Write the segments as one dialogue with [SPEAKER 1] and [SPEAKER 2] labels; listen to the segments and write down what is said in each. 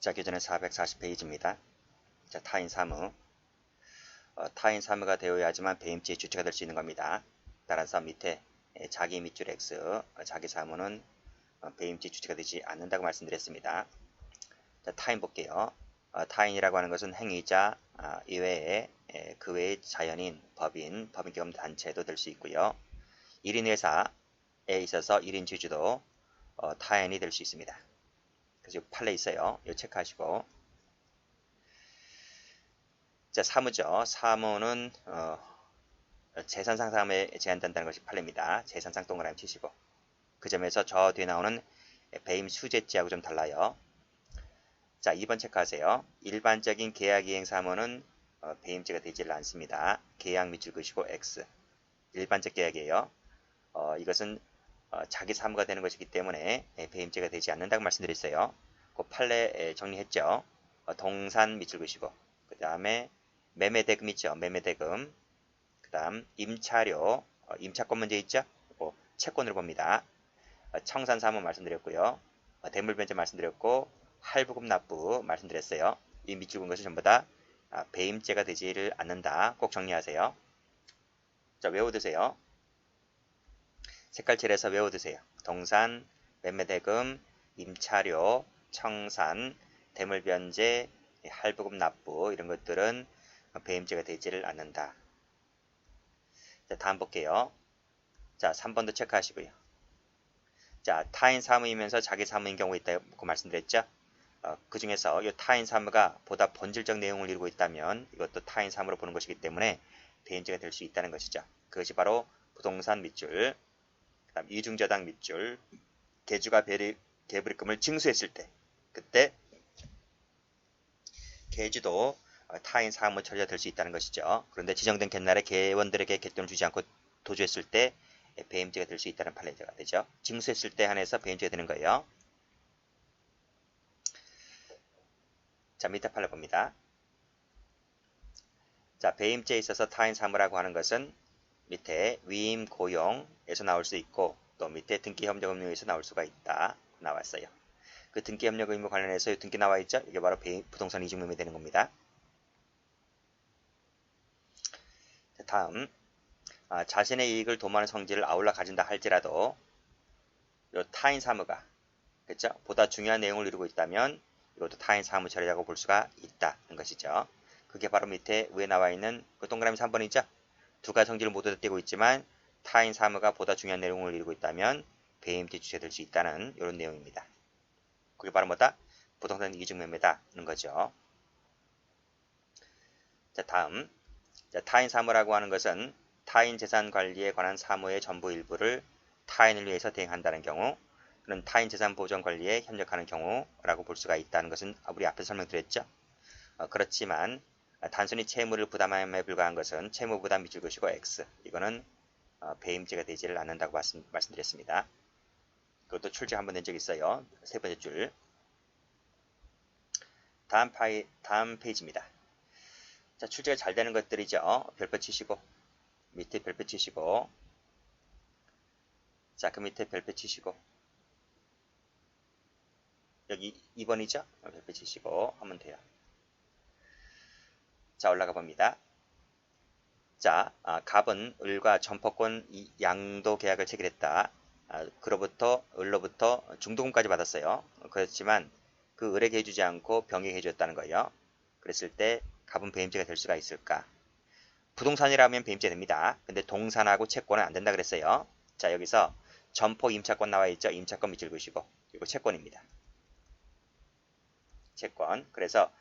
[SPEAKER 1] 자, 교재는 440페이지입니다. 자, 타인 사무. 타인 사무가 되어야지만 배임죄의 주체가 될 수 있는 겁니다. 따라서 밑에 자기 밑줄 X, 자기 사무는 배임죄 주체가 되지 않는다고 말씀드렸습니다. 자, 타인 볼게요. 타인이라고 하는 것은 행위자 이외에 그 외의 자연인, 법인 겸 단체도 될 수 있고요. 1인 회사에 있어서 1인 주주도 타인이 될 수 있습니다. 그래서 판례 있어요. 이거 체크하시고. 자, 사무죠. 사무는 재산 상담에 제한된다는 것이 판례입니다. 재산상 동그라미 치시고. 그 점에서 저 뒤에 나오는 배임 수재죄하고 좀 달라요. 자, 2번 체크하세요. 일반적인 계약 이행 사무는 배임죄가 되지 않습니다. 계약 밑줄 그시고 X. 일반적 계약이에요. 이것은 자기 사무가 되는 것이기 때문에 배임죄가 되지 않는다고 말씀드렸어요. 그 판례 정리했죠. 동산 밑줄 그시고. 그 다음에 매매대금 있죠. 매매대금. 그 다음 임차료. 임차권 문제 있죠. 채권으로 봅니다. 청산사무 말씀드렸고요. 대물변제 말씀드렸고 할부금 납부 말씀드렸어요. 이 밑줄 근 것이 전부 다 배임죄가 되지를 않는다. 꼭 정리하세요. 자, 외워두세요. 색깔 칠해서 외워두세요. 동산, 매매대금, 임차료, 청산, 대물변제, 할부금 납부 이런 것들은 배임죄가 되지를 않는다. 자, 다음 볼게요. 자, 3번도 체크하시고요. 자, 타인 사무이면서 자기 사무인 경우가 있다고 말씀드렸죠. 그 중에서 이 타인 사무가 보다 본질적 내용을 이루고 있다면 이것도 타인 사무로 보는 것이기 때문에 배임죄가 될 수 있다는 것이죠. 그것이 바로 부동산 밑줄, 그다음 이중저당 밑줄, 개주가 개불입금을 징수했을 때, 그때 개주도 타인 사무 처리가 될 수 있다는 것이죠. 그런데 지정된 갯날에 개원들에게 갯돈을 주지 않고 도주했을 때 배임죄가 될 수 있다는 판례가 되죠. 징수했을 때 한해서 배임죄가 되는 거예요. 자, 밑에 판례 봅니다. 자, 배임죄에 있어서 타인 사무라고 하는 것은 밑에 위임 고용에서 나올 수 있고 또 밑에 등기협력 의무에서 나올 수가 있다. 나왔어요. 그 등기협력 의무 관련해서 등기 나와 있죠. 이게 바로 부동산 이중 의무 되는 겁니다. 자, 다음 자신의 이익을 도모하는 성질을 아울러 가진다 할지라도 요 타인 사무가 그렇죠? 보다 중요한 내용을 이루고 있다면 이것도 타인 사무 처리라고 볼 수가 있다는 것이죠. 그게 바로 밑에 위에 나와 있는 그 동그라미 3번이죠. 두 가지 성질을 모두 다 띄고 있지만 타인 사무가 보다 중요한 내용을 이루고 있다면 배임죄 주체될 수 있다는 이런 내용입니다. 그게 바로 뭐다? 부동산 이중매매다는 거죠. 자, 다음 자, 타인 사무라고 하는 것은 타인 재산 관리에 관한 사무의 전부 일부를 타인을 위해서 대행한다는 경우 또는 타인 재산 보전 관리에 협력하는 경우라고 볼 수가 있다는 것은 우리 앞에서 설명드렸죠. 그렇지만 단순히 채무를 부담함에 불과한 것은 채무 부담 밑줄 그시고 X. 이거는 배임죄가 되지를 않는다고 말씀드렸습니다. 그것도 출제 한번 낸 적이 있어요. 세 번째 줄. 다음 페이지입니다. 자, 출제가 잘 되는 것들이죠. 별표 치시고 밑에 별표 치시고 자, 그 밑에 별표 치시고 여기 2번이죠. 별표 치시고 하면 돼요. 자, 올라가 봅니다. 자, 갑은 을과 점포권 양도 계약을 체결했다. 그로부터 을로부터 중도금까지 받았어요. 그렇지만 그 을에게 해주지 않고 병에게 해줬다는 거예요. 그랬을 때 갑은 배임죄가 될 수가 있을까? 부동산이라면 배임죄 됩니다. 근데 동산하고 채권은 안 된다 그랬어요. 자, 여기서 점포 임차권 나와 있죠. 임차권 밑줄 그시고 이거 채권입니다. 채권. 그래서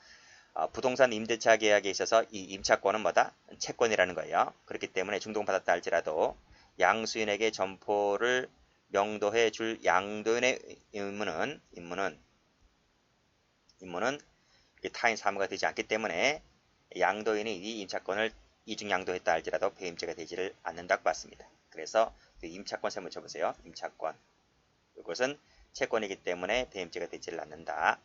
[SPEAKER 1] 부동산 임대차 계약에 있어서 이 임차권은 뭐다? 채권이라는 거예요. 그렇기 때문에 중도받았다 할지라도 양수인에게 점포를 명도해 줄 양도인의 임무는 타인 사무가 되지 않기 때문에 양도인이 이 임차권을 이중 양도했다 할지라도 배임죄가 되지를 않는다고 봤습니다. 그래서 그 임차권 세무 쳐보세요. 임차권. 이것은 채권이기 때문에 배임죄가 되지를 않는다.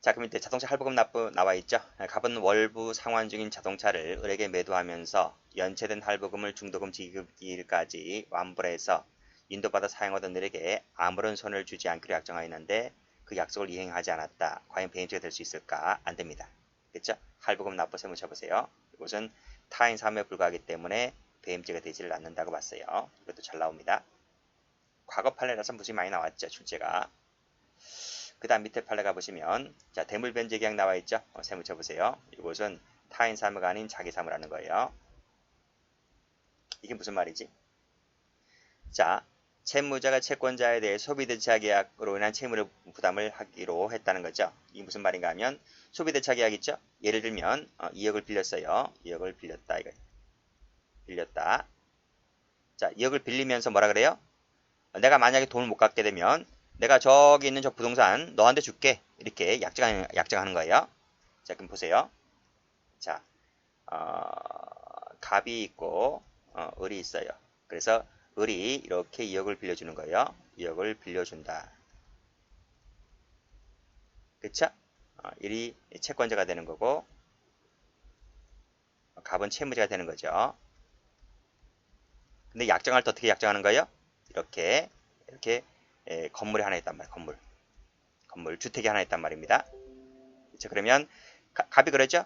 [SPEAKER 1] 자, 그럼 이제 자동차 할부금 납부 나와 있죠. 갑은 월부 상환 중인 자동차를 을에게 매도하면서 연체된 할부금을 중도금 지급일까지 완불해서 인도받아 사용하던 일에게 아무런 손해를 주지 않기로 약정하였는데 그 약속을 이행하지 않았다. 과연 배임죄가 될 수 있을까? 안 됩니다. 그렇죠? 할부금 납부 세무 쳐보세요. 이것은 타인 사무에 불과하기 때문에 배임죄가 되지를 않는다고 봤어요. 이것도 잘 나옵니다. 과거 판례라서 무지 많이 나왔죠. 출제가. 그 다음 밑에 판례 가보시면 자 대물변제 계약 나와있죠. 세무 쳐보세요. 이것은 타인 사무가 아닌 자기 사무라는 거예요. 이게 무슨 말이지? 자, 채무자가 채권자에 대해 소비대차 계약으로 인한 채무를 부담을 하기로 했다는 거죠. 이게 무슨 말인가 하면 소비대차 계약 있죠? 예를 들면 2억을 빌렸어요. 2억을 빌렸다. 이거 빌렸다. 자, 2억을 빌리면서 뭐라 그래요? 내가 만약에 돈을 못 갚게 되면 내가 저기 있는 저 부동산 너한테 줄게. 이렇게 약정하는 거예요. 자, 그럼 보세요. 자, 갑이 있고 을이 있어요. 그래서 을이 이렇게 2억을 빌려주는 거예요. 2억을 빌려준다. 그쵸? 을이 채권자가 되는 거고 갑은 채무자가 되는 거죠. 근데 약정할 때 어떻게 약정하는 거예요? 이렇게 건물이 하나 있단 말이에요. 건물 주택이 하나 있단 말입니다. 그쵸? 그러면 갑이 그러죠?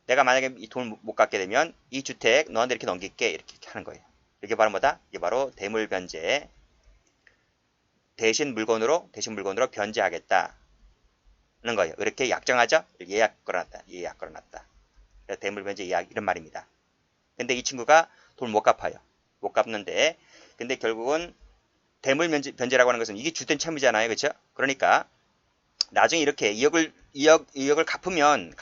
[SPEAKER 1] 내가 만약에 이 돈을 못 갚게 되면 이 주택 너한테 이렇게 넘길게. 이렇게 하는 거예요. 이게 바로 뭐다? 이게 바로 대물변제. 대신 물건으로 변제하겠다는 거예요. 이렇게 약정하죠? 예약 걸어놨다. 예약 걸어놨다. 대물변제 예약 이런 말입니다. 근데 이 친구가 돈을 못 갚아요. 못 갚는데 근데 결국은 대물변제라고 하는 것은 이게 주된 채무잖아요. 그렇죠? 그러니까 나중에 이렇게 2억을 갚으면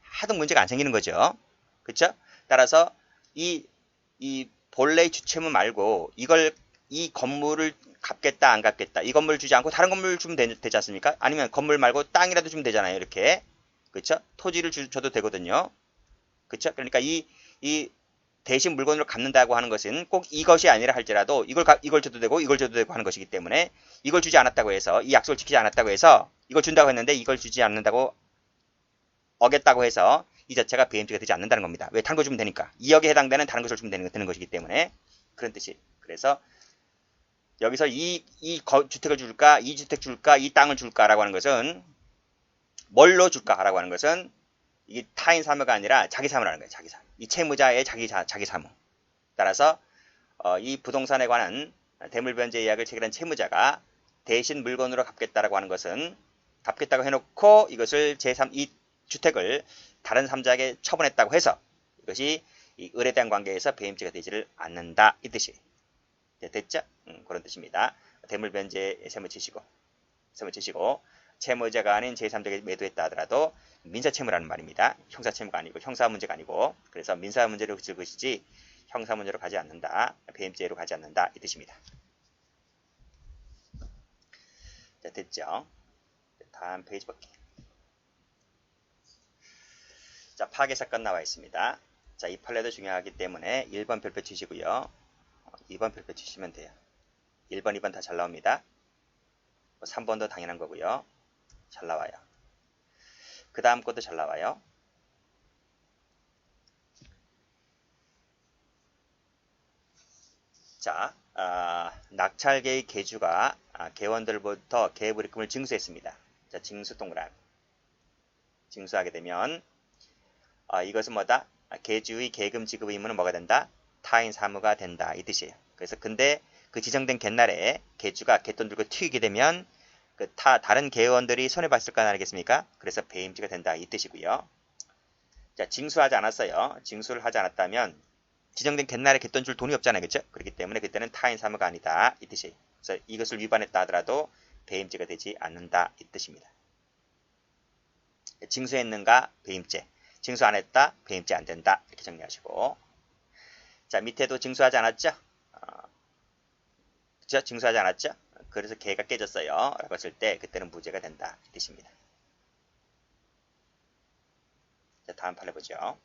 [SPEAKER 1] 하등 문제가 안 생기는 거죠. 그렇죠? 따라서 이 본래의 주채무 말고 이 건물을 갚겠다 안 갚겠다 이 건물을 주지 않고 다른 건물을 주면 되지 않습니까? 아니면 건물 말고 땅이라도 주면 되잖아요. 이렇게 그렇죠? 토지를 줘도 되거든요. 그렇죠? 그러니까 이 대신 물건으로 갚는다고 하는 것은 꼭 이것이 아니라 할지라도 이걸 줘도 되고 이걸 줘도 되고 하는 것이기 때문에 이걸 주지 않았다고 해서 이 약속을 지키지 않았다고 해서 이걸 준다고 했는데 이걸 주지 않는다고 어겼다고 해서 이 자체가 배임죄가 되지 않는다는 겁니다. 왜? 다른 거 주면 되니까. 2억에 해당되는 다른 것을 주면 되는 것이기 때문에 그런 뜻이. 그래서 여기서 이 주택을 줄까, 이 주택 줄까, 이 땅을 줄까라고 하는 것은 뭘로 줄까라고 하는 것은 이게 타인 사무가 아니라 자기 사무라는 거예요. 자기 사무. 이 채무자의 자기 사무. 따라서 이 부동산에 관한 대물변제 예약을 체결한 채무자가 대신 물건으로 갚겠다라고 하는 것은 갚겠다고 해놓고 이것을 이 주택을 다른 3자에게 처분했다고 해서 이것이 이 을에 대한 관계에서 배임죄가 되지를 않는다. 이 뜻이 됐죠? 그런 뜻입니다. 대물변제 세무 치시고 채무자가 아닌 제3자에게 매도했다 하더라도 민사채무라는 말입니다. 형사채무가 아니고 형사 문제가 아니고 그래서 민사 문제로 그칠 것이지 형사 문제로 가지 않는다. 배임죄로 가지 않는다. 이 뜻입니다. 자, 됐죠? 다음 페이지 볼게요. 자, 파괴사건 나와 있습니다. 자, 이 판례도 중요하기 때문에 1번 별표 치시고요. 2번 별표 치시면 돼요. 1번, 2번 다 잘 나옵니다. 3번도 당연한 거고요. 잘 나와요. 그 다음 것도 잘 나와요. 자, 낙찰계의 계주가 개원들부터 계획을 입금을 징수했습니다. 자, 징수 동그라미. 징수하게 되면 이것은 뭐다? 계주의 계금 지급 의무는 뭐가 된다? 타인 사무가 된다. 이 뜻이에요. 그래서 근데 그 지정된 갯날에 계주가 갯돈 들고 튀기게 되면 다른 계원들이 손해봤을 거 아니겠습니까? 그래서 배임죄가 된다. 이 뜻이고요. 자, 징수하지 않았어요. 징수를 하지 않았다면 지정된 갯날에 갯돈 줄 돈이 없잖아요. 그렇죠? 그렇기 때문에 그때는 타인 사무가 아니다. 이 뜻이에요. 그래서 이것을 위반했다 하더라도 배임죄가 되지 않는다. 이 뜻입니다. 징수했는가? 배임죄. 징수 안 했다? 배임죄 안 된다. 이렇게 정리하시고. 자, 밑에도 징수하지 않았죠? 그죠? 징수하지 않았죠? 그래서 계가 깨졌어요. 라고 했을 때 그때는 무죄가 된다. 이 뜻입니다. 자, 다음 판례 보죠.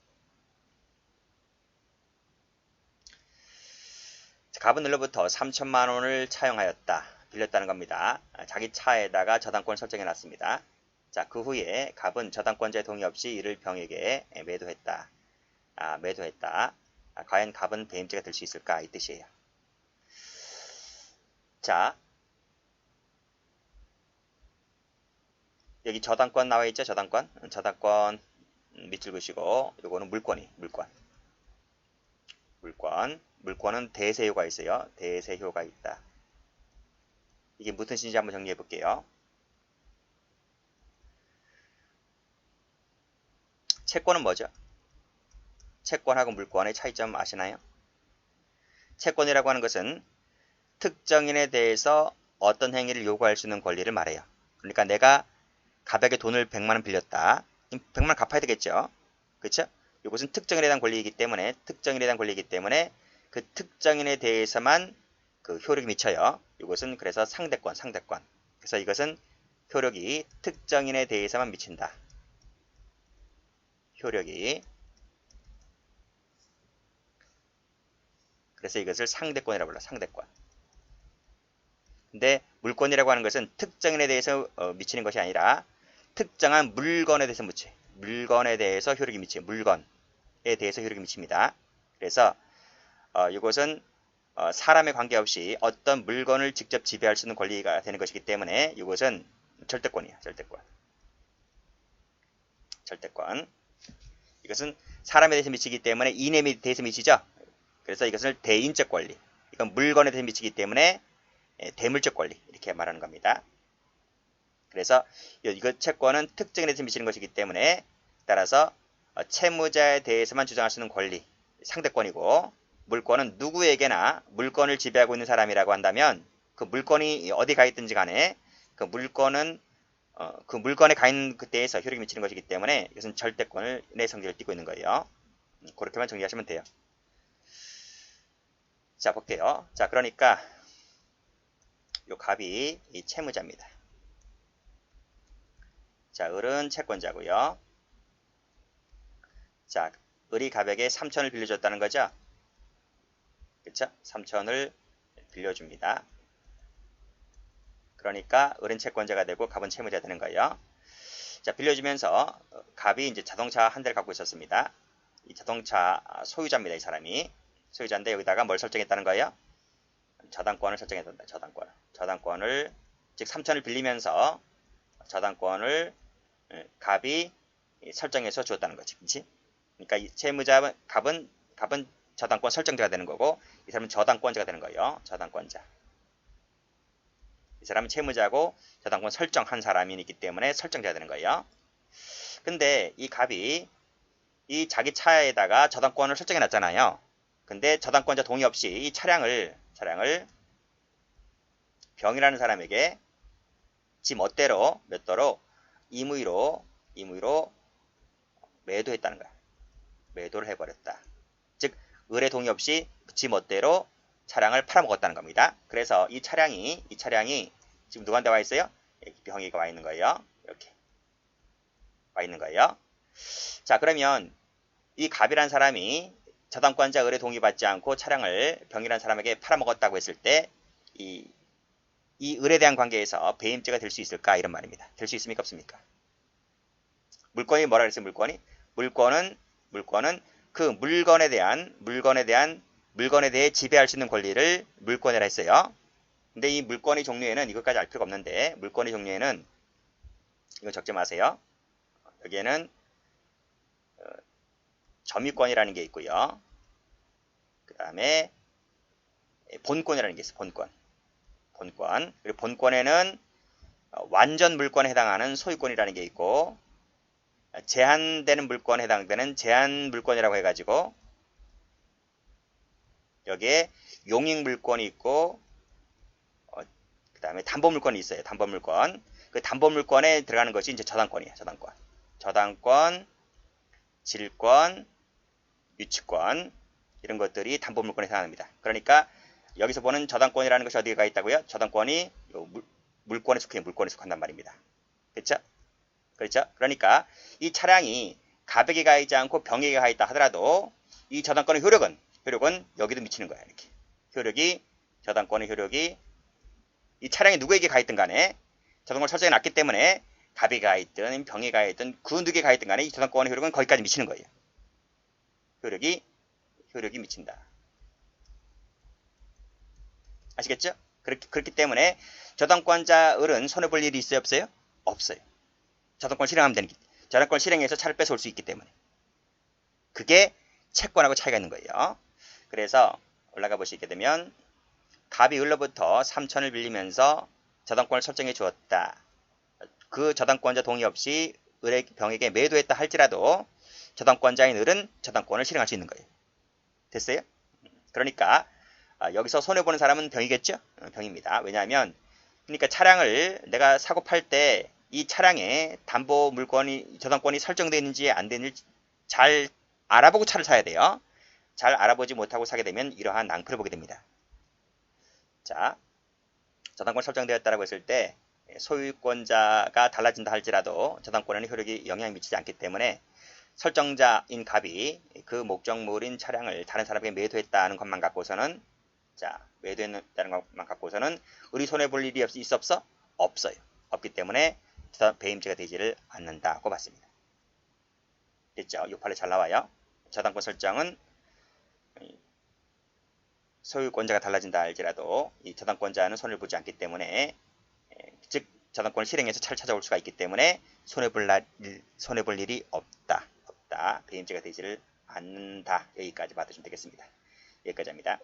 [SPEAKER 1] 갑은 을로부터 3천만 원을 차용하였다. 빌렸다는 겁니다. 자기 차에다가 저당권을 설정해 놨습니다. 자, 그 후에 갑은 저당권자의 동의 없이 이를 병에게 매도했다. 과연 갑은 배임죄가 될 수 있을까? 이 뜻이에요. 자, 여기 저당권 나와 있죠? 저당권. 저당권 밑줄 그시고 요거는 물권은 대세효가 있어요. 대세효가 있다. 이게 무슨 뜻인지 한번 정리해 볼게요. 채권은 뭐죠? 채권하고 물권의 차이점 아시나요? 채권이라고 하는 것은 특정인에 대해서 어떤 행위를 요구할 수 있는 권리를 말해요. 그러니까 내가 가백에 돈을 100만원 빌렸다. 100만원 갚아야 되겠죠? 그렇죠? 이것은 특정인에 대한 권리이기 때문에 그 특정인에 대해서만 그 효력이 미쳐요. 이것은 그래서 상대권. 그래서 이것은 효력이 특정인에 대해서만 미친다. 효력이. 그래서 이것을 상대권이라고 불러. 상대권. 근데 물권이라고 하는 것은 특정인에 대해서 미치는 것이 아니라 특정한 물건에 대해서 미치. 물건에 대해서 효력이 미치죠. 물건에 대해서 효력이 미칩니다. 그래서 이것은 사람에 관계없이 어떤 물건을 직접 지배할 수 있는 권리가 되는 것이기 때문에 이것은 절대권이에요. 절대권. 이것은 사람에 대해서 미치기 때문에 이념에 대해서 미치죠. 그래서 이것을 대인적 권리. 이건 물건에 대해서 미치기 때문에 대물적 권리. 이렇게 말하는 겁니다. 그래서 이거 채권은 특정인에 대해서 미치는 것이기 때문에 따라서 채무자에 대해서만 주장할 수 있는 권리. 상대권이고 물권은 누구에게나 물건을 지배하고 있는 사람이라고 한다면 그 물건이 어디 가 있든지 간에 그 물건은 그 물건에 가 있는 그때에서 효력이 미치는 것이기 때문에 이것은 절대권의 성질을 띠고 있는 거예요. 그렇게만 정리하시면 돼요. 자, 볼게요. 자, 그러니까 요 갑이 이 채무자입니다. 자, 을은 채권자고요. 자, 을이 갑에게 3천을 빌려줬다는 거죠. 그쵸? 3천을 빌려줍니다. 그러니까 을은 채권자가 되고 갑은 채무자가 되는 거예요. 자, 빌려주면서 갑이 이제 자동차 한 대를 갖고 있었습니다. 이 자동차 소유자입니다. 이 사람이. 소유자인데 여기다가 뭘 설정했다는 거예요? 저당권을 설정했다. 저당권을 즉 3천을 빌리면서 저당권을 갑이 설정해서 주었다는 거지. 그렇지? 그러니까 이 채무자 갑은 저당권 설정자가 되는 거고 이 사람은 저당권자가 되는 거예요. 저당권자. 이 사람은 채무자고 저당권 설정한 사람이기 때문에 설정자가 되는 거예요. 근데 이 갑이 이 자기 차에다가 저당권을 설정해 놨잖아요. 근데 저당권자 동의 없이 이 차량을 병이라는 사람에게 지 멋대로 몇 도로 임의로 매도했다는 거야. 매도를 해버렸다. 즉 을의 동의 없이 지 멋대로 차량을 팔아먹었다는 겁니다. 그래서 이 차량이 지금 누구한테 와 있어요? 병이가 와 있는 거예요. 이렇게 와 있는 거예요. 자, 그러면 이 갑이란 사람이 저당권자 을의 동의받지 않고 차량을 병이란 사람에게 팔아먹었다고 했을 때 이 을에 대한 관계에서 배임죄가 될 수 있을까? 이런 말입니다. 될 수 있습니까? 없습니까? 물권이 뭐라 그랬어요? 물권은 그 물건에 대해 지배할 수 있는 권리를 물권이라 했어요. 근데 이 물권의 종류에는 이것까지 알 필요가 없는데 물권의 종류에는 이거 적지 마세요. 여기에는 점유권이라는 게 있고요. 그 다음에 본권이라는 게 있어요. 본권. 그리고 본권에는 완전 물권에 해당하는 소유권이라는 게 있고 제한되는 물권에 해당되는 제한 물권이라고 해가지고 여기에 용익 물권이 있고 그 다음에 담보 물권이 있어요. 담보 물권. 그 담보 물권에 들어가는 것이 이제 저당권이에요. 저당권, 질권, 유치권 이런 것들이 담보 물권에 해당합니다. 그러니까 여기서 보는 저당권이라는 것이 어디에 가 있다고요? 저당권이 물권에 속한단 말입니다. 그렇죠? 그러니까 이 차량이 갑에게 가 있지 않고 병에게 가 있다 하더라도 이 저당권의 효력은 여기도 미치는 거야. 이렇게 저당권의 효력이 이 차량이 누구에게 가 있든 간에 저당권을 설정해 놨기 때문에 갑에 가 있든 병에 가 있든 그 누구에게 가 있든 간에 이 저당권의 효력은 거기까지 미치는 거예요. 효력이 미친다. 아시겠죠? 그렇기 때문에 저당권자 을은 손해볼 일이 있어요, 없어요? 없어요. 저당권 실행하면 되는 게, 저당권 실행해서 차를 뺏어올 수 있기 때문에. 그게 채권하고 차이가 있는 거예요. 그래서 올라가 보시게 되면 갑이 을로부터 3천을 빌리면서 저당권을 설정해 주었다. 그 저당권자 동의 없이 을의 병에게 매도했다 할지라도 저당권자인 을은 저당권을 실행할 수 있는 거예요. 됐어요? 그러니까 여기서 손해보는 사람은 병이겠죠? 병입니다. 왜냐하면 그러니까 차량을 내가 사고 팔 때 이 차량에 담보 물건이 저당권이 설정되어 있는지 안 되는지 잘 알아보고 차를 사야 돼요. 잘 알아보지 못하고 사게 되면 이러한 낭패를 보게 됩니다. 자, 저당권 설정되었다고 했을 때 소유권자가 달라진다 할지라도 저당권에는 효력이 영향을 미치지 않기 때문에 설정자인 갑이 그 목적물인 차량을 다른 사람에게 매도했다는 것만 갖고서는 매도했다는 것만 갖고서는 을이 손해볼 일이 있어 없어? 없어요. 없기 때문에 배임죄가 되지를 않는다고 봤습니다. 됐죠? 6판에 잘 나와요. 저당권 설정은 소유권자가 달라진다 할지라도 이 저당권자는 손해를 보지 않기 때문에 즉 저당권을 실행해서 차를 찾아올 수가 있기 때문에 손해볼 일이 없다. 배임죄가 되지를 않는다. 여기까지 받으시면 되겠습니다. 여기까지 합니다.